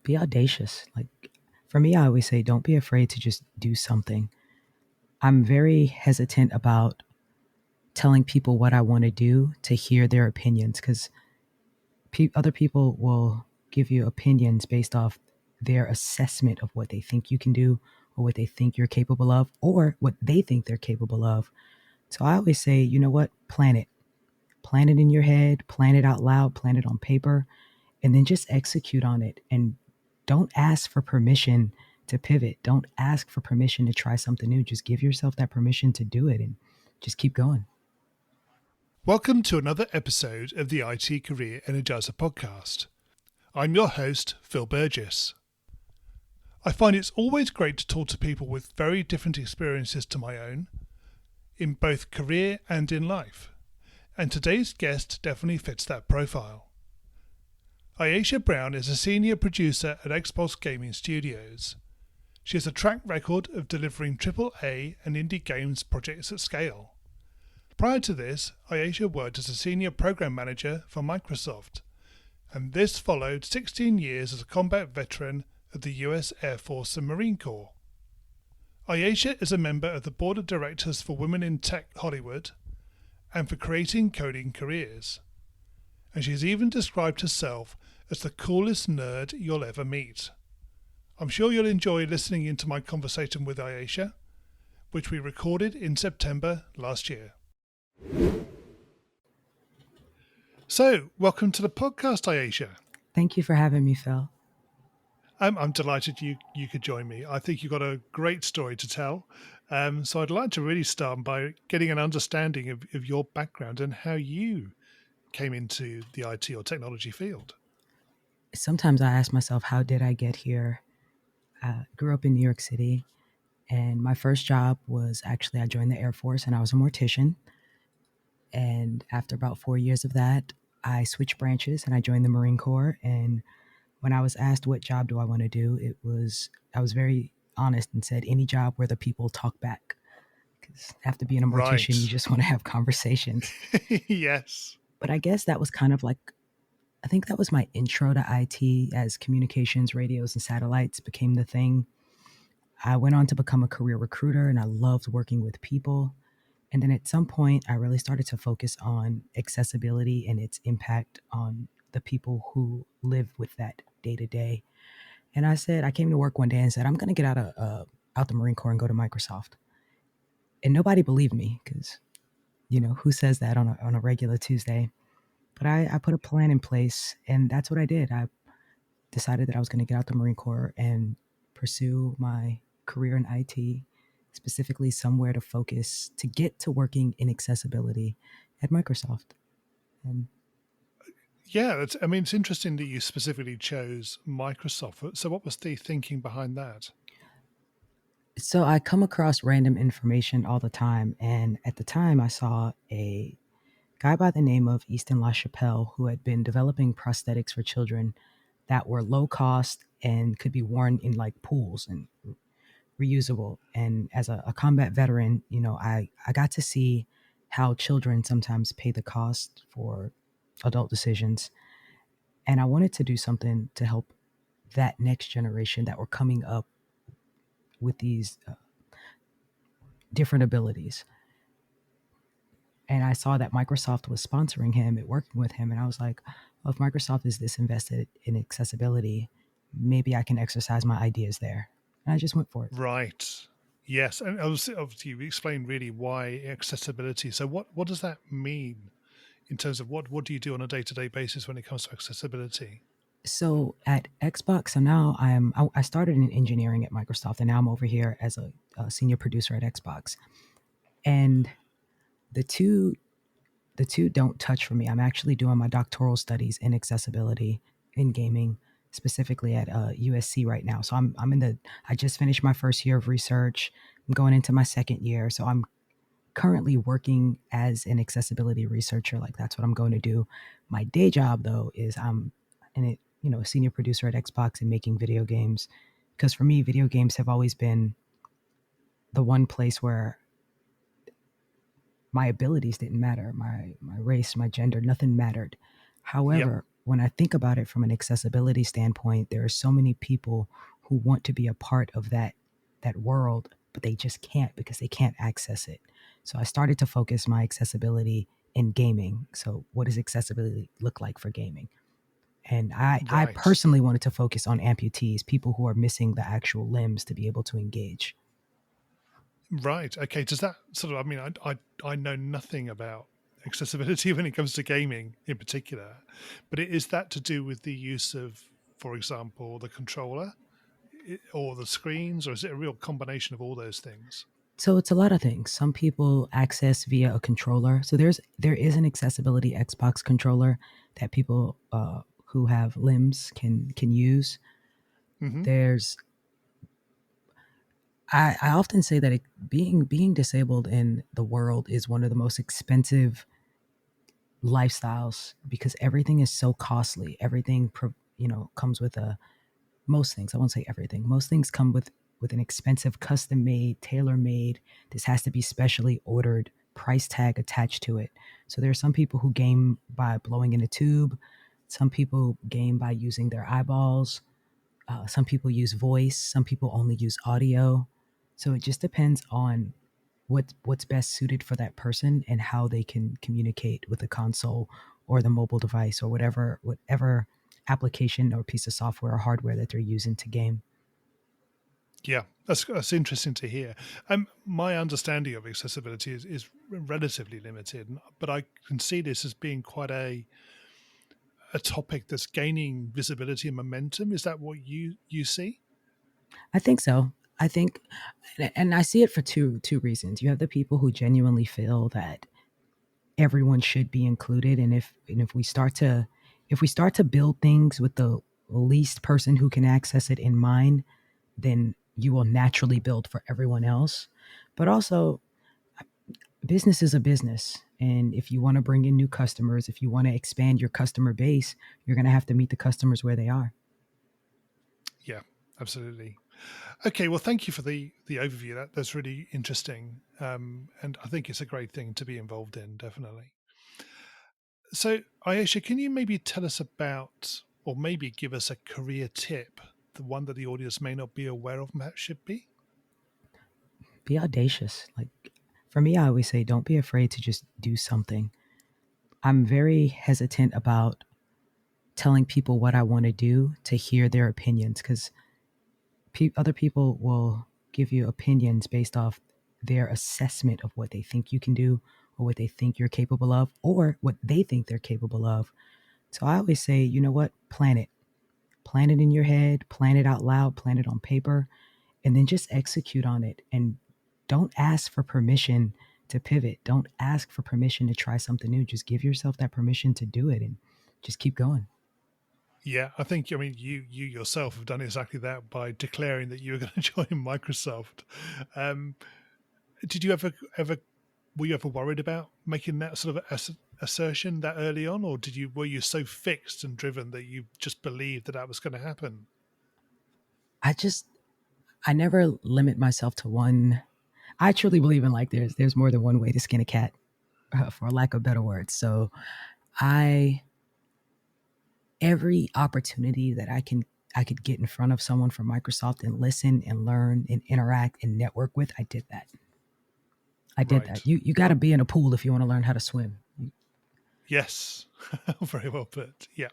be audacious. Like for me, I always say, don't be afraid to just do something. I'm very hesitant about telling people what I want to do to hear their opinions because other people will give you opinions based off their assessment of what they think you can do or what they think you're capable of or what they think they're capable of. So I always say, you know what? Plan it. Plan it in your head, plan it out loud, plan it on paper, and then just execute on it. And don't ask for permission to pivot. Don't ask for permission to try something new. Just give yourself that permission to do it and just keep going. Welcome to another episode of the IT Career Energizer podcast. I'm your host, Phil Burgess. I find it's always great to talk to people with very different experiences to my own, in both career and in life. And today's guest definitely fits that profile. iAsia Brown is a senior producer at Xbox Gaming Studios. She has a track record of delivering AAA and indie games projects at scale. Prior to this, iAsia worked as a senior program manager for Microsoft, and this followed 16 years as a combat veteran of the US Air Force and Marine Corps. iAsia is a member of the Board of Directors for Women in Tech Hollywood and for Creating Coding Careers. And she's even described herself as the coolest nerd you'll ever meet. I'm sure you'll enjoy listening into my conversation with iAsia, which we recorded in September last year. So, welcome to the podcast, iAsia. Thank you for having me, Phil. I'm delighted you could join me. I think you've got a great story to tell. So I'd like to really start by getting an understanding of your background and how you came into the IT or technology field. Sometimes I ask myself, how did I get here? I grew up in New York City, and my first job was actually I joined the Air Force and I was a mortician. And after about 4 years of that, I switched branches and I joined the Marine Corps. And when I was asked what job do I want to do, I was very honest and said any job where the people talk back. Because after being a mortician, you just want to have conversations. Yes. But I guess that was kind of like, I think that was my intro to IT as communications, radios, and satellites became the thing. I went on to become a career recruiter and I loved working with people. And then at some point, I really started to focus on accessibility and its impact on the people who live with that day to day. And I came to work one day and said, I'm going to get out the Marine Corps and go to Microsoft. And nobody believed me because, who says that on a regular Tuesday? But I put a plan in place and that's what I did. I decided that I was going to get out the Marine Corps and pursue my career in IT, specifically somewhere to focus to get to working in accessibility at Microsoft. And yeah, it's interesting that you specifically chose Microsoft. So what was the thinking behind that? so I come across random information all the time. And at the time, I saw a guy by the name of Easton LaChapelle who had been developing prosthetics for children that were low cost and could be worn in like pools and reusable. And as a combat veteran, I got to see how children sometimes pay the cost for adult decisions. And I wanted to do something to help that next generation that were coming up with these different abilities. And I saw that Microsoft was sponsoring him and working with him. And I was like, well, if Microsoft is this invested in accessibility, maybe I can exercise my ideas there. And I just went for it. Right. Yes. And obviously you explained really why accessibility. So what does that mean in terms of what do you do on a day-to-day basis when it comes to accessibility? So at Xbox, so now I started in engineering at Microsoft, and now I'm over here as a senior producer at Xbox. And the two don't touch for me. I'm actually doing my doctoral studies in accessibility in gaming, specifically at USC right now. So I just finished my first year of research. I'm going into my second year. So I'm currently working as an accessibility researcher. Like that's what I'm going to do. My day job though is I'm a senior producer at Xbox and making video games. Because for me, video games have always been the one place where my abilities didn't matter, my race, my gender, nothing mattered. However, when I think about it from an accessibility standpoint, there are so many people who want to be a part of that world, but they just can't because they can't access it. So I started to focus my accessibility in gaming. So what does accessibility look like for gaming? And I Right. personally wanted to focus on amputees, people who are missing the actual limbs to be able to engage. Right. Okay. Does that sort of? I mean, I know nothing about accessibility when it comes to gaming in particular, but is that to do with the use of, for example, the controller or the screens, or is it a real combination of all those things? So it's a lot of things. Some people access via a controller. So there is an accessibility Xbox controller that people who have limbs can use. Hmm. There's I often say that being disabled in the world is one of the most expensive lifestyles because everything is so costly. Everything comes with a most things. I won't say everything. Most things come with an expensive, custom made, tailor made. This has to be specially ordered price tag attached to it. So there are some people who game by blowing in a tube. Some people game by using their eyeballs. Some people use voice. Some people only use audio. So it just depends on what's best suited for that person and how they can communicate with the console or the mobile device or whatever application or piece of software or hardware that they're using to game. Yeah, that's interesting to hear. My understanding of accessibility is relatively limited, but I can see this as being quite a topic that's gaining visibility and momentum. Is that what you see? I think so. I think, and I see it for two reasons. You have the people who genuinely feel that everyone should be included, and if we start to build things with the least person who can access it in mind, then you will naturally build for everyone else. But also, business is a business. And if you want to bring in new customers, if you want to expand your customer base, you're going to have to meet the customers where they are. Yeah, absolutely. Okay, well, thank you for the overview. That's really interesting, and I think it's a great thing to be involved in. Definitely. So, Ayesha, can you maybe tell us about, or maybe give us a career tip, the one that the audience may not be aware of, perhaps should be? Be audacious. Like for me, I always say, don't be afraid to just do something. I'm very hesitant about telling people what I want to do to hear their opinions because other people will give you opinions based off their assessment of what they think you can do or what they think you're capable of or what they think they're capable of. So I always say, you know what? Plan it. Plan it in your head, plan it out loud, plan it on paper, and then just execute on it. And don't ask for permission to pivot. Don't ask for permission to try something new. Just give yourself that permission to do it and just keep going. Yeah, I think, I mean, you yourself have done exactly that by declaring that you were going to join Microsoft. Um, did you ever were you ever worried about making that sort of assertion that early on, or were you so fixed and driven that you just believed that that was going to happen? I never limit myself to one. I truly believe in like there's more than one way to skin a cat, for lack of better words. So I every opportunity that I could get in front of someone from Microsoft and listen and learn and interact and network with, I did that. I did Right. that. You got to be in a pool if you want to learn how to swim. Yes. Very well put. Yeah.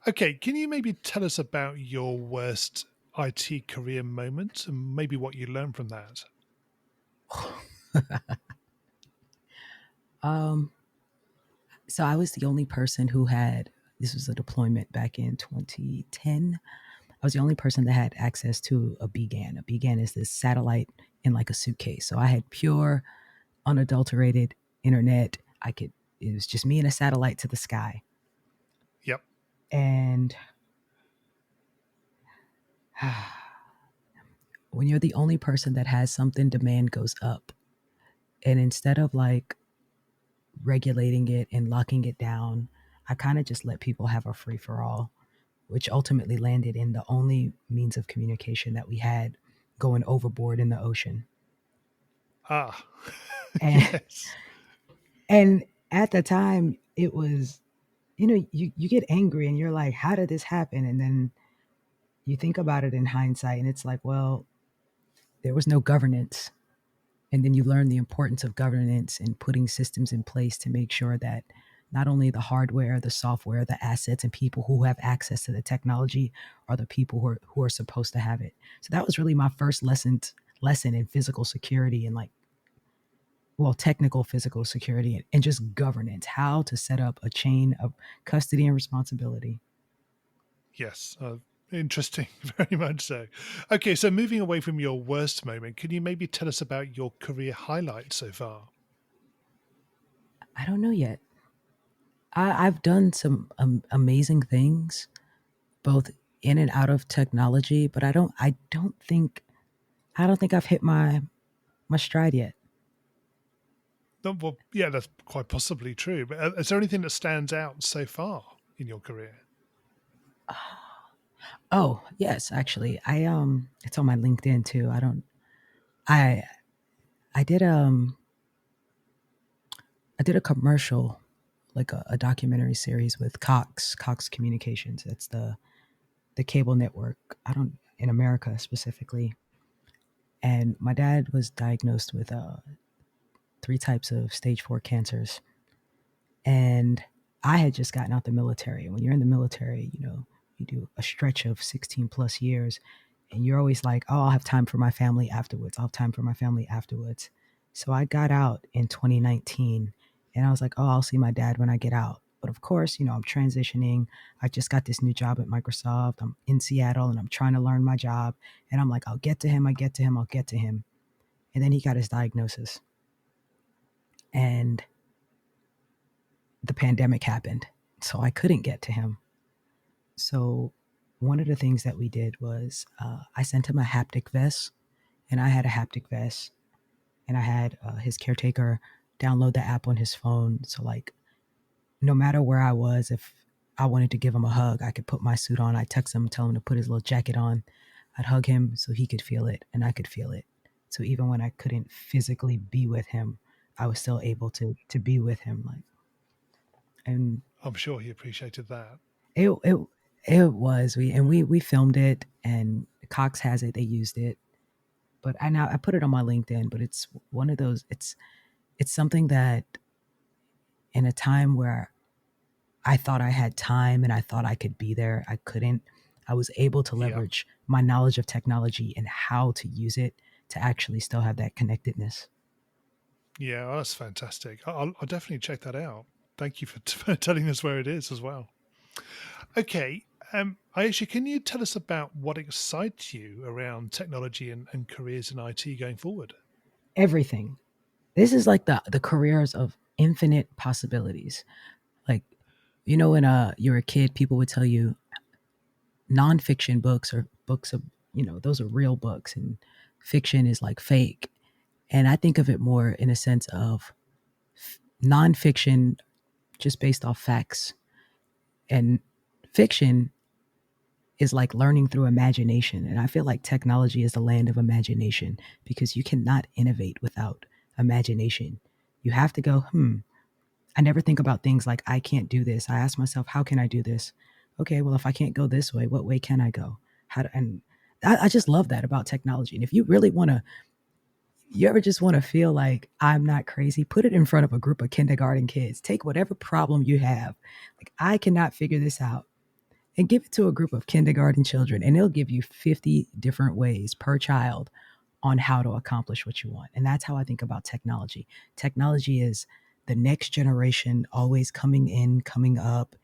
Okay. Can you maybe tell us about your worst IT career moment and maybe what you learned from that? Um, so I was the only person who had. This was a deployment back in 2010. I was the only person that had access to a BGAN. A BGAN is this satellite in like a suitcase. So I had pure, unadulterated internet. I could. It was just me and a satellite to the sky. Yep. And when you're the only person that has something, demand goes up. And instead of like regulating it and locking it down, I kind of just let people have a free for all, which ultimately landed in the only means of communication that we had going overboard in the ocean. Ah, And yes. and at the time it was you get angry and you're like, how did this happen? And then you think about it in hindsight and it's like, well, there was no governance. And then you learn the importance of governance and putting systems in place to make sure that not only the hardware, the software, the assets, and people who have access to the technology are the people who are supposed to have it. So that was really my first lesson in physical security and like, well, technical physical security and just governance, how to set up a chain of custody and responsibility. Yes. Interesting. Very much so. Okay. So moving away from your worst moment, can you maybe tell us about your career highlights so far? I don't know yet. I've done some amazing things, both in and out of technology, but I don't think I've hit my stride yet. Well, yeah, that's quite possibly true. But is there anything that stands out so far in your career? Oh, yes, actually. It's on my LinkedIn too. I I did I did a commercial, like a documentary series with Cox Communications. It's the cable network. I don't in America specifically. And my dad was diagnosed with three types of stage 4 cancers. And I had just gotten out the military. And when you're in the military, you do a stretch of 16 plus years and you're always like, oh, I'll have time for my family afterwards. I'll have time for my family afterwards. So I got out in 2019 and I was like, oh, I'll see my dad when I get out. But of course, I'm transitioning. I just got this new job at Microsoft. I'm in Seattle and I'm trying to learn my job. And I'm like, I'll get to him. I get to him. I'll get to him. And then he got his diagnosis. And the pandemic happened. So I couldn't get to him. So one of the things that we did was I sent him a haptic vest, and I had a haptic vest, and I had his caretaker download the app on his phone. So like, no matter where I was, if I wanted to give him a hug, I could put my suit on. I'd text him, tell him to put his little jacket on. I'd hug him so he could feel it, and I could feel it. So even when I couldn't physically be with him, I was still able to be with him. Like, and I'm sure he appreciated that. it was we filmed it and Cox has it. They used it, but I put it on my LinkedIn. But it's one of those. It's something that in a time where I thought I had time and I thought I could be there, I couldn't. I was able to Yeah. leverage my knowledge of technology and how to use it to actually still have that connectedness. Yeah. Oh, that's fantastic. I'll definitely check that out. Thank you for, for telling us where it is as well. Okay. Aisha, can you tell us about what excites you around technology and careers in IT going forward? Everything. This is like the careers of infinite possibilities. Like, when you're a kid, people would tell you nonfiction books or books of, those are real books and fiction is like fake. And I think of it more in a sense of nonfiction just based off facts, and fiction is like learning through imagination. And I feel like technology is the land of imagination because you cannot innovate without imagination. You have to go, I never think about things like I can't do this. I ask myself, how can I do this? Okay, well, if I can't go this way, what way can I go? And I just love that about technology. And if you really want to, you ever just want to feel like I'm not crazy, put it in front of a group of kindergarten kids. Take whatever problem you have, like I cannot figure this out, and give it to a group of kindergarten children, and they'll give you 50 different ways per child on how to accomplish what you want. And that's how I think about technology. Technology is the next generation always coming in, coming up,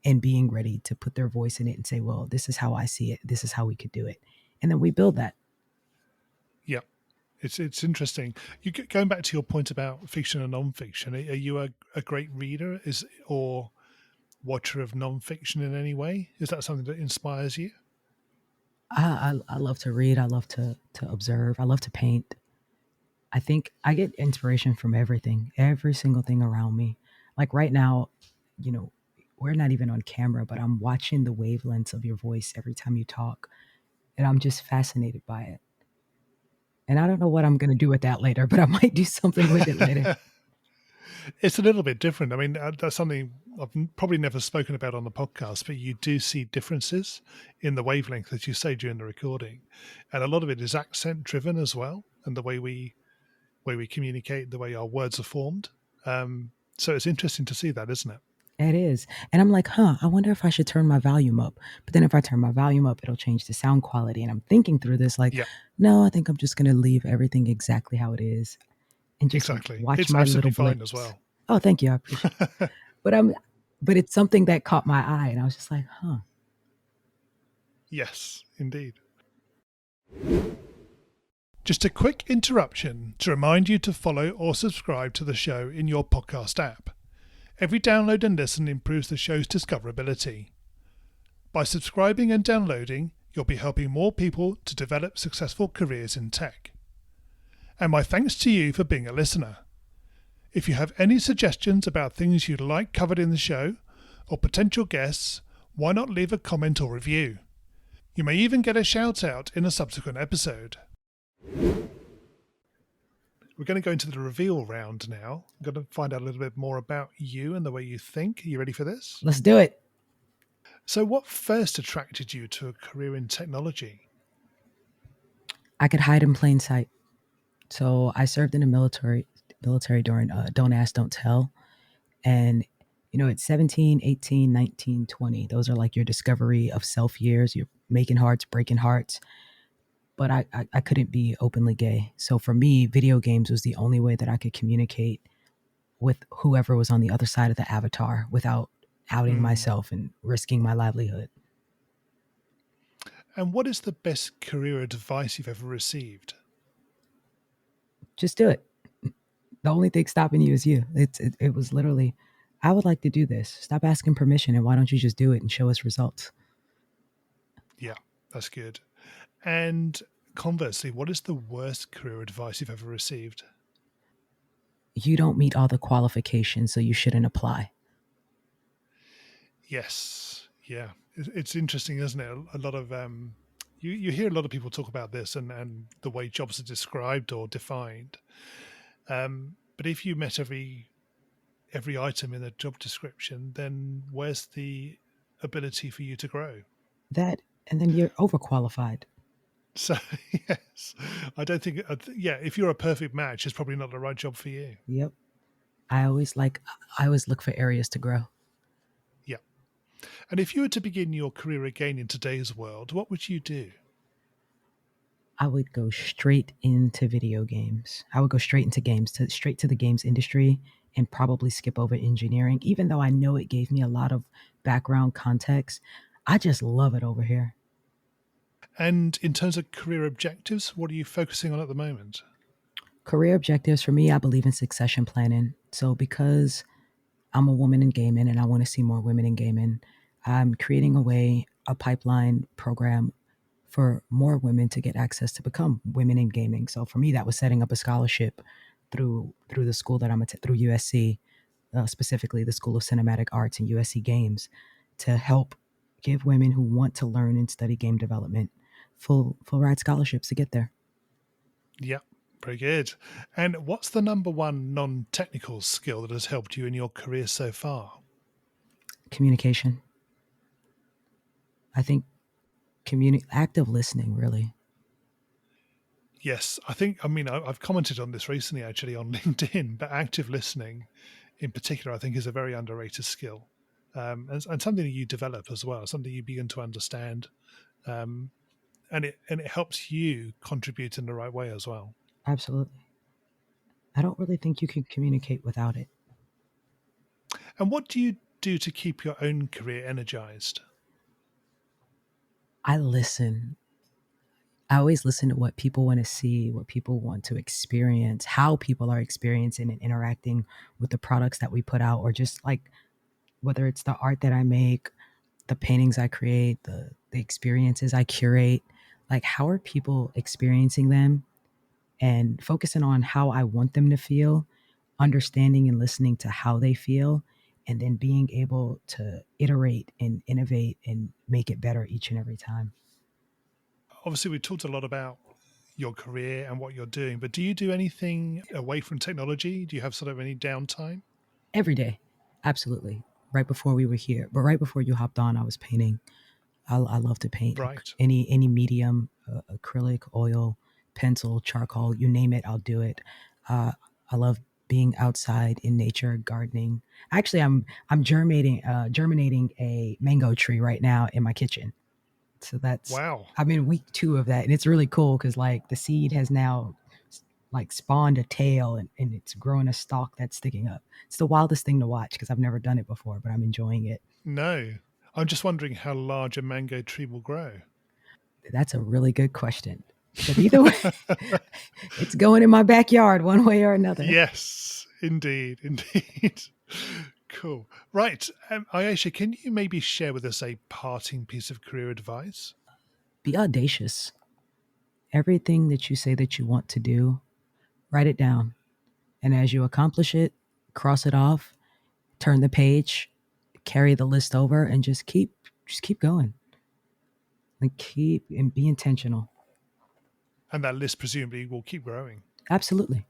and being ready to put their voice in it and say, well, this is how I see it. This is how we could do it. And then we build that. Yeah. It's interesting. Going back to your point about fiction and nonfiction. Are you a great reader? Or watcher of nonfiction in any way? Is that something that inspires you? I love to read. I love to observe. I love to paint. I think I get inspiration from everything, every single thing around me. Like right now, you know, we're not even on camera, but I'm watching the wavelengths of your voice every time you talk, and I'm just fascinated by it. And I don't know what I'm going to do with that later, but I might do something with it later. It's a little bit different. I mean, that's something I've probably never spoken about on the podcast, but you do see differences in the wavelength, as you say, during the recording, and a lot of it is accent driven as well, and the way we communicate, the way our words are formed. So it's interesting to see that, isn't it? It is. And I'm like, huh, I wonder if I should turn my volume up. But then if I turn my volume up, it'll change the sound quality. And I'm thinking through this like, Yeah, no, I think I'm just going to leave everything exactly how it is and just exactly. watch It's my little absolutely fine as blips. well. Oh, thank you. I appreciate it. But but it's something that caught my eye. And I was just like, huh. Yes, indeed. Just a quick interruption to remind you to follow or subscribe to the show in your podcast app. Every download and listen improves the show's discoverability. By subscribing and downloading, you'll be helping more people to develop successful careers in tech. And my thanks to you for being a listener. If you have any suggestions about things you'd like covered in the show, or potential guests, why not leave a comment or review? You may even get a shout out in a subsequent episode. We're going to go into the reveal round now. I'm going to find out a little bit more about you and the way you think. Are you ready for this? Let's do it. So, what first attracted you to a career in technology? I could hide in plain sight. So I served in the military during Don't Ask, Don't Tell. And, it's 17, 18, 19, 20. Those are like your discovery of self years. You're making hearts, breaking hearts. But I couldn't be openly gay. So for me, video games was the only way that I could communicate with whoever was on the other side of the avatar without outing Hmm. myself and risking my livelihood. And what is the best career advice you've ever received? Just do it. The only thing stopping you is you. It was literally, I would like to do this. Stop asking permission and why don't you just do it and show us results? Yeah, that's good. And conversely, what is the worst career advice you've ever received? You don't meet all the qualifications, so you shouldn't apply. Yes, yeah, it's interesting, isn't it? A lot of you hear a lot of people talk about this and the way jobs are described or defined. But if you met every item in the job description, then where's the ability for you to grow? That, and then you're overqualified. So yes, I don't think. Yeah, if you're a perfect match, it's probably not the right job for you. Yep. I always look for areas to grow. Yeah. And if you were to begin your career again in today's world, what would you do? I would go straight into video games. I would go straight into games, straight to the games industry and probably skip over engineering, even though I know it gave me a lot of background context. I just love it over here. And in terms of career objectives, what are you focusing on at the moment? Career objectives for me, I believe in succession planning. So because I'm a woman in gaming and I want to see more women in gaming, I'm creating a pipeline program for more women to get access to become women in gaming. So for me, that was setting up a scholarship through the school that through USC, specifically the School of Cinematic Arts and USC Games, to help give women who want to learn and study game development full ride scholarships to get there. Yeah, very good. And what's the number one non-technical skill that has helped you in your career so far? Communication. I think active listening really. Yes, I mean, I've commented on this recently actually on LinkedIn, but active listening in particular, I think, is a very underrated skill, and something that you develop as well, something you begin to understand, um, and it helps you contribute in the right way as well. Absolutely. I don't really think you can communicate without it. And what do you do to keep your own career energized? I listen. I always listen to what people want to see, what people want to experience, how people are experiencing and interacting with the products that we put out, or just like whether it's the art that I make, the paintings I create, the experiences I curate. Like, how are people experiencing them and focusing on how I want them to feel, understanding and listening to how they feel, and then being able to iterate and innovate and make it better each and every time. Obviously, we talked a lot about your career and what you're doing, but do you do anything away from technology? Do you have sort of any downtime? Every day. Absolutely. Right before we were here, but right before you hopped on, I was painting. I love to paint Right. any medium, acrylic, oil, pencil, charcoal, you name it, I'll do it. Uh, I love being outside in nature, gardening. Actually, I'm germinating a mango tree right now in my kitchen. So that's Wow. I'm in week 2 of that, and it's really cool because like the seed has now like spawned a tail and it's growing a stalk that's sticking up. It's the wildest thing to watch because I've never done it before, but I'm enjoying it. No. I'm just wondering how large a mango tree will grow. That's a really good question. But either way, it's going in my backyard one way or another. Yes, indeed, indeed. Cool. Right. Ayesha, can you maybe share with us a parting piece of career advice? Be audacious. Everything that you say that you want to do, write it down. And as you accomplish it, cross it off, turn the page, carry the list over, and just keep going. Like keep and be intentional. And that list presumably will keep growing. Absolutely.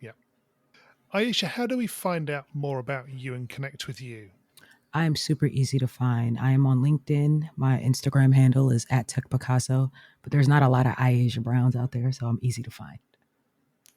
Yeah. Ayesha, how do we find out more about you and connect with you? I am super easy to find. I am on LinkedIn. My Instagram handle is at Tech Picasso, but there's not a lot of iAsia Browns out there, so I'm easy to find.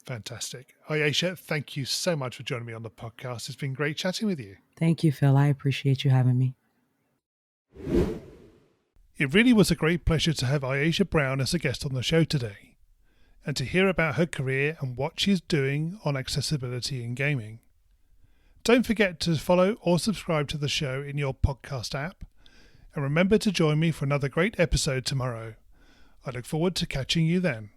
Fantastic. Ayesha, thank you so much for joining me on the podcast. It's been great chatting with you. Thank you, Phil. I appreciate you having me. It really was a great pleasure to have Ayesha Brown as a guest on the show today, and to hear about her career and what she's doing on accessibility in gaming. Don't forget to follow or subscribe to the show in your podcast app, and remember to join me for another great episode tomorrow. I look forward to catching you then.